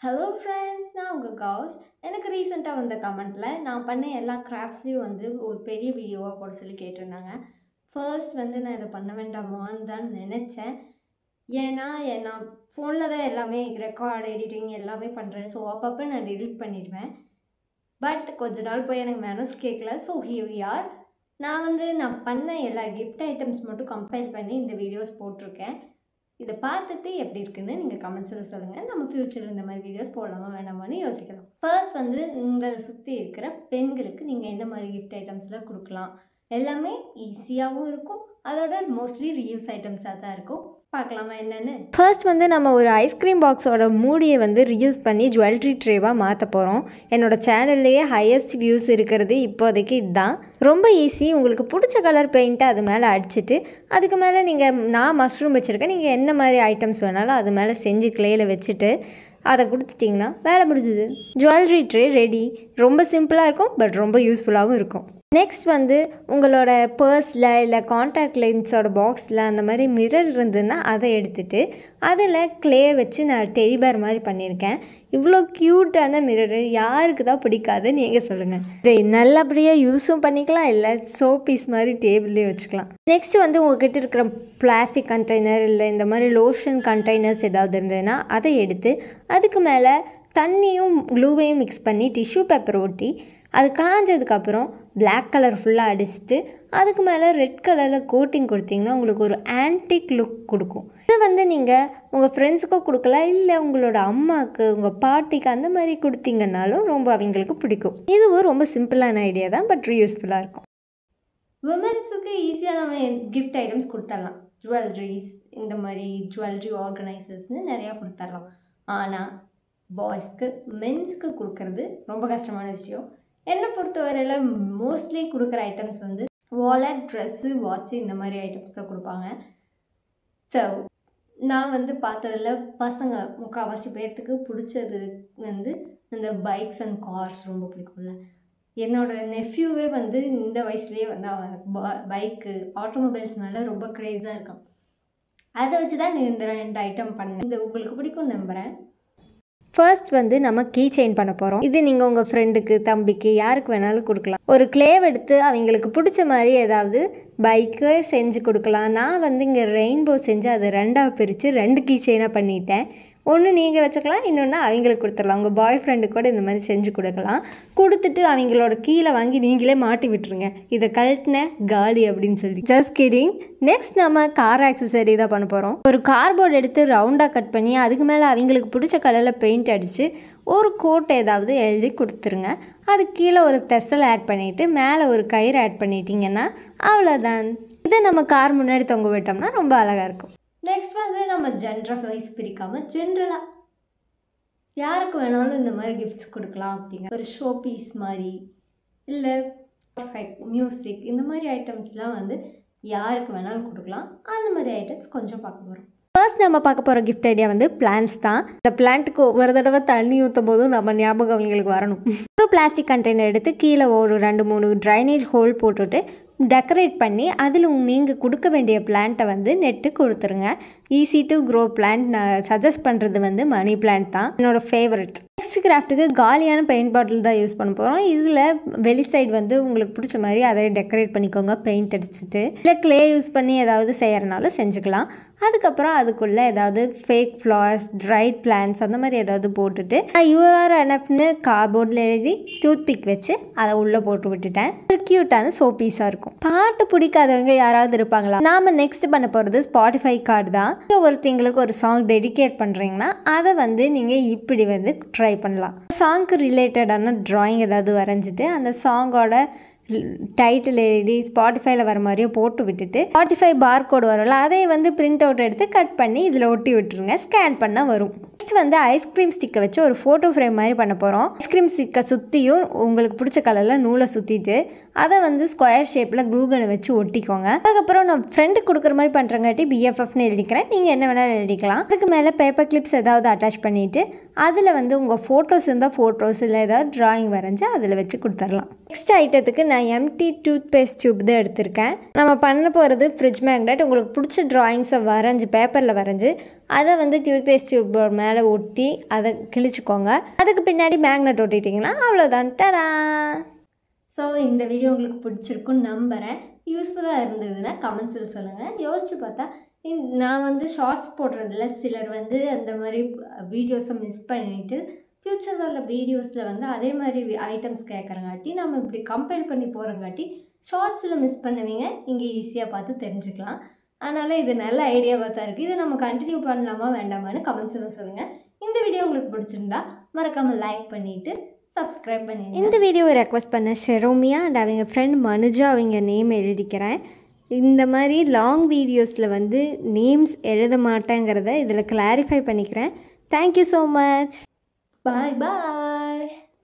Hello friends, நான் உங்கள் கவுஸ். எனக்கு ரீசெண்டாக வந்த கமெண்ட்டில் நான் பண்ண எல்லா கிராஃப்ட்ஸையும் ஒரு பெரிய வீடியோவாக போட சொல்லி கேட்டிருந்தாங்க. ஃபர்ஸ்ட் நான் இதை பண்ண வேண்டாமான்னு தான் நினச்சேன். ஏன்னா நான் ஃபோனில் தான் எல்லாமே ரெக்கார்ட் எடிட்டிங் எல்லாமே பண்ணுறேன். ஸோ அப்பப்போ நான் டெலிட் பண்ணிடுவேன். பட் கொஞ்ச நாள் போய் எனக்கு மனசு கேட்கல. So here we are. நான் பண்ண எல்லா கிஃப்ட் ஐட்டம்ஸ் மட்டும் கம்பைல் பண்ணி இந்த வீடியோஸ் போட்டிருக்கேன். இதை பார்த்துட்டு எப்படி இருக்குன்னு நீங்கள் கமெண்ட்ஸில் சொல்லுங்கள். நம்ம ஃப்யூச்சரில் இந்த மாதிரி வீடியோஸ் போடலாமா வேண்டாமான்னு யோசிக்கலாம். ஃபர்ஸ்ட் உங்களை சுற்றி இருக்கிற பெண்களுக்கு நீங்கள் எந்த மாதிரி கிஃப்ட் ஐட்டம்ஸ்லாம் கொடுக்கலாம். எல்லாமே ஈஸியாகவும் இருக்கும், அதோட மோஸ்ட்லி ரீயூஸ் ஐட்டம்ஸாக தான் இருக்கும். பார்க்கலாமா என்னென்னு. ஃபர்ஸ்ட் நம்ம ஒரு ஐஸ்கிரீம் பாக்ஸோட மூடியை ரீயூஸ் பண்ணி ஜுவல்லரி ட்ரேவாக மாற்ற போகிறோம். என்னோடய சேனல்லையே ஹையஸ்ட் வியூஸ் இருக்கிறது இப்போதைக்கு இதுதான். ரொம்ப ஈஸி. உங்களுக்கு பிடிச்ச கலர் பெயிண்ட்டை அது மேலே அடிச்சுட்டு அதுக்கு மேலே நான் மஷ்ரூம் வச்சுருக்கேன், நீங்கள் என்ன மாதிரி ஐட்டம்ஸ் வேணாலும் அது மேலே செஞ்சு கிளேயில் வச்சுட்டு அதை கொடுத்துட்டிங்கன்னா வேலை முடிஞ்சுது. Jewellery tray ready. ரொம்ப சிம்பிளாக இருக்கும், பட் ரொம்ப யூஸ்ஃபுல்லாகவும் இருக்கும். நெக்ஸ்ட் உங்களோட பர்ஸில் இல்லை கான்டாக்ட் லென்ஸோட பாக்ஸில் அந்த மாதிரி மிரர் இருந்ததுன்னா அதை எடுத்துகிட்டு அதில் க்ளே வச்சு நான் டெடி பேர் மாதிரி பண்ணியிருக்கேன். இவ்வளோ க்யூட்டான மிரரு யாருக்கு தான் பிடிக்காது நீங்கள் சொல்லுங்கள். இதை நல்லபடியாக யூஸும் பண்ணிக்கலாம், இல்லை சோப் பீஸ் மாதிரி டேபிள்லேயே வச்சுக்கலாம். நெக்ஸ்ட் உங்கள்கிட்ட இருக்கிற பிளாஸ்டிக் கண்டெய்னர் இல்லை இந்த மாதிரி லோஷன் கண்டெய்னர்ஸ் ஏதாவது இருந்ததுன்னா அதை எடுத்து அதுக்கு மேலே தண்ணியும் க்ளூவையும் மிக்ஸ் பண்ணி டிஷ்யூ பேப்பர் ஒட்டி அது காஞ்சதுக்கப்புறம் பிளாக் கலர் ஃபுல்லாக அடிச்சுட்டு அதுக்கு மேலே ரெட் கலரில் கோட்டிங் கொடுத்தீங்கன்னா உங்களுக்கு ஒரு ஆன்டிக் லுக் கொடுக்கும். இது நீங்கள் உங்கள் ஃப்ரெண்ட்ஸுக்கோ கொடுக்கலாம், இல்லை உங்களோட அம்மாவுக்கு உங்கள் பாட்டிக்கு அந்த மாதிரி கொடுத்தீங்கன்னாலும் ரொம்ப அவங்களுக்கு பிடிக்கும். இதுவும் ரொம்ப சிம்பிளான ஐடியா தான், பட் யூஸ்ஃபுல்லாக இருக்கும். விமென்ஸுக்கு ஈஸியாக நம்ம கிஃப்ட் ஐட்டம்ஸ் கொடுத்துடலாம். ஜுவல்லரிஸ், இந்த மாதிரி ஜுவல்லரி ஆர்கனைசர்ஸ்னு நிறையா கொடுத்துடலாம். ஆனால் பாய்ஸ்க்கு மென்ஸுக்கு கொடுக்கறது ரொம்ப கஷ்டமான விஷயம். என்னை பொறுத்தவரையில் மோஸ்ட்லி கொடுக்குற ஐட்டம்ஸ் வாலெட், ட்ரெஸ்ஸு, வாட்ச்சு இந்த மாதிரி ஐட்டம்ஸ் தான் கொடுப்பாங்க. ஸோ நான் பார்த்ததில் பசங்க முக்கால்வாசி பேர்த்துக்கு பிடிச்சது இந்த பைக்ஸ் அண்ட் கார்ஸ் ரொம்ப பிடிக்கும்ல. என்னோடய நெஃப்யூவே இந்த வயசுலேயே அவனுக்கு பைக்கு, ஆட்டோமொபைல்ஸ் மேலே ரொம்ப க்ரேஸாக இருக்கான். அதை வச்சு தான் இந்த 2 ஐட்டம் பண்ணேன். இது உங்களுக்கு பிடிக்கும்னு நம்புகிறேன். ஃபர்ஸ்ட் நம்ம கீ செயின் பண்ண போகிறோம். இது நீங்கள் உங்கள் ஃப்ரெண்டுக்கு, தம்பிக்கு, யாருக்கு வேணாலும் கொடுக்கலாம். ஒரு கிளேவ் எடுத்து அவங்களுக்கு பிடிச்ச மாதிரி ஏதாவது பைக்கு செஞ்சு கொடுக்கலாம். நான் இங்கே ரெயின்போ செஞ்சு அதை 2ஆக பிரித்து 2 கீ செயினாக பண்ணிட்டேன். ஒன்று நீங்கள் வச்சுக்கலாம், இன்னொன்று அவங்களுக்கு கொடுத்துடலாம். உங்கள் பாய் ஃப்ரெண்டுக்கு கூட இந்த மாதிரி செஞ்சு கொடுக்கலாம். கொடுத்துட்டு அவங்களோட கீழே வாங்கி நீங்களே மாட்டி விட்டுருங்க. இதை கழட்டின காலி அப்படின்னு சொல்லி. Just kidding. நெக்ஸ்ட் நம்ம கார் ஆக்சசரி தான் பண்ண போகிறோம். ஒரு கார்போர்டு எடுத்து ரவுண்டாக கட் பண்ணி அதுக்கு மேலே அவங்களுக்கு பிடிச்ச கலரில் பெயிண்ட் அடித்து ஒரு கோட் ஏதாவது எழுதி கொடுத்துருங்க. அது கீழே ஒரு தெசல் ஆட் பண்ணிவிட்டு மேலே ஒரு கயிறு ஆட் பண்ணிட்டீங்கன்னா அவ்வளோதான். இதை நம்ம கார் முன்னாடி தொங்க விட்டோம்னா ரொம்ப அழகாக இருக்கும். நெக்ஸ்ட் நம்ம ஜென்ரல் வைஸ் பிரிக்காமல் ஜென்ரலாக யாருக்கு வேணாலும் இந்த மாதிரி கிஃப்ட்ஸ் கொடுக்கலாம். அப்படிங்க ஒரு ஷோ பீஸ் மாதிரி இல்லை மியூசிக் இந்த மாதிரி ஐட்டம்ஸ்லாம் யாருக்கு வேணாலும் கொடுக்கலாம். அந்த மாதிரி ஐட்டம்ஸ் கொஞ்சம் பார்க்க போகிறோம். ஃபர்ஸ்ட் நம்ம பார்க்க போகிற கிஃப்ட் ஐடியா பிளான்ஸ் தான். இந்த பிளான்ட்டுக்கு ஒவ்வொரு தடவை தண்ணி ஊற்றும் போதும் நம்ம ஞாபகம் அவங்களுக்கு வரணும். ஒரு பிளாஸ்டிக் கண்டெய்னர் எடுத்து கீழே ஒரு 2-3 ட்ரைனேஜ் ஹோல் போட்டுட்டு டெக்கரேட் பண்ணி அதில் நீங்கள் கொடுக்க வேண்டிய பிளான்ட்டை நெட்டு கொடுத்துருங்க. Easy to grow plant. நான் சஜஸ்ட் பண்ணுறது மணி பிளான்ட் தான், என்னோடய ஃபேவரட். நெக்ஸ்ட் கிராஃப்ட்டுக்கு காலியான பெயிண்ட் பாட்டில் தான் யூஸ் பண்ண போகிறோம். இதில் வெளி சைடு உங்களுக்கு பிடிச்ச மாதிரி அதை டெக்கரேட் பண்ணிக்கோங்க பெயிண்ட் அடிச்சுட்டு. இல்லை க்ளே யூஸ் பண்ணி ஏதாவது செய்கிறனாலும் செஞ்சுக்கலாம். அதுக்கப்புறம் அதுக்குள்ளே ஏதாவது ஃபேக் ஃப்ளவர்ஸ், ட்ரைட் பிளான்ட்ஸ் அந்த மாதிரி ஏதாவது போட்டுட்டு யூஆர் என்எஃப்னு கார்போர்டில் எழுதி டூத் பிக் வச்சு அதை உள்ளே போட்டு விட்டுட்டேன். ஒரு க்யூட்டான சோ பீஸாக இருக்கும். பாட்டு பிடிக்காதவங்க யாராவது இருப்பாங்களா? நாம் நெக்ஸ்ட் பண்ண போகிறது ஸ்பாட்டிஃபை கார்டு தான். ஒருத்தங்களுக்கு ஒரு சாங் டெடிகேட் பண்ணுறீங்கன்னா அதை நீங்கள் இப்படி ட்ரை பண்ணலாம். சாங்க்கு ரிலேட்டடான ட்ராயிங் ஏதாவது வரைஞ்சிட்டு அந்த சாங்கோட டைட்டில் எழுதி ஸ்பாட்டிஃபைல வர மாதிரியே போட்டு விட்டுட்டு ஸ்பாட்டிஃபை பார் கோடு வரும்ல அதை பிரிண்ட் அவுட் எடுத்து கட் பண்ணி இதில் ஒட்டி விட்டுருங்க. ஸ்கேன் பண்ணால் வரும். நெக்ஸ்ட் ஐஸ்கிரீம் ஸ்டிக்கை வச்சு ஒரு ஃபோட்டோ ஃப்ரேம் மாதிரி பண்ண போகிறோம். ஐஸ்கிரீம் ஸ்டிக்கை சுற்றியும் உங்களுக்கு பிடிச்ச கலரில் நூலை சுற்றிட்டு அதை ஸ்கொயர் ஷேப்பில் க்ளூகனை வச்சு ஒட்டிக்கோங்க. அதுக்கப்புறம் நான் ஃப்ரெண்டுக்கு கொடுக்குற மாதிரி பண்ணுறங்காட்டி BFFன்னு எழுதிக்கிறேன். நீங்கள் என்ன வேணாலும் எழுதிக்கலாம். அதுக்கு மேலே பேப்பர் கிளிப்ஸ் ஏதாவது அட்டாச் பண்ணிவிட்டு அதில் உங்கள் ஃபோட்டோஸ் இருந்தால் ஃபோட்டோஸ் இல்லை ஏதாவது ட்ராயிங் வரைஞ்சி அதில் வச்சு கொடுத்துடலாம். நெக்ஸ்ட் ஐட்டத்துக்கு நான் எம்டி டூத் பேஸ்ட் டியூப் தான் எடுத்திருக்கேன். நம்ம பண்ண போகிறது ஃப்ரிட்ஜ் மேக்னெட். உங்களுக்கு பிடிச்ச ட்ராயிங்ஸை வரைஞ்சி பேப்பரில் வரைஞ்சி அதை வந்து டூத்பேஸ்ட் டியூப் மேலே ஒட்டி அதை கிழிச்சிக்கோங்க. அதுக்கு பின்னாடி மேக்னெட் ஒட்டிட்டிங்கன்னா அவ்வளோதான். டடா! ஸோ இந்த வீடியோ உங்களுக்கு பிடிச்சிருக்குன்னு நம்புகிறேன். யூஸ்ஃபுல்லாக இருந்ததுன்னா கமெண்ட்ஸில் சொல்லுங்கள். யோசிச்சு பார்த்தா நான் வந்து ஷார்ட்ஸ் போடுறதில்ல, சிலர் வந்து அந்த மாதிரி வீடியோஸை மிஸ் பண்ணிவிட்டு ஃப்யூச்சரில் உள்ள வீடியோஸில் வந்து அதே மாதிரி ஐட்டம்ஸ் கேட்குறங்காட்டி நம்ம இப்படி கம்பேர் பண்ணி போகிறங்காட்டி ஷார்ட்ஸில் மிஸ் பண்ணுவீங்க, இங்கே ஈஸியாக பார்த்து தெரிஞ்சுக்கலாம். அதனால் இது நல்ல ஐடியாவாக தான் இருக்குது. இதை நம்ம கண்டினியூ பண்ணலாமா வேண்டாமான்னு கமெண்ட்ஸில் சொல்லுங்கள். இந்த வீடியோ உங்களுக்கு பிடிச்சிருந்தா மறக்காமல் லைக் பண்ணிவிட்டு சப்ஸ்கிரைப் பண்ணிடுங்க. இந்த வீடியோவை ரெக்வஸ்ட் பண்ண ஷெரோமியா அண்ட் அவங்க ஃப்ரெண்ட் மனுஜா அவங்க நேம் எழுதிக்கிறேன். இந்த மாதிரி லாங் வீடியோஸில் வந்து நேம்ஸ் எழுத மாட்டேங்கிறத இதில் கிளாரிஃபை பண்ணிக்கிறேன். Thank you so much. பாய் பாய்.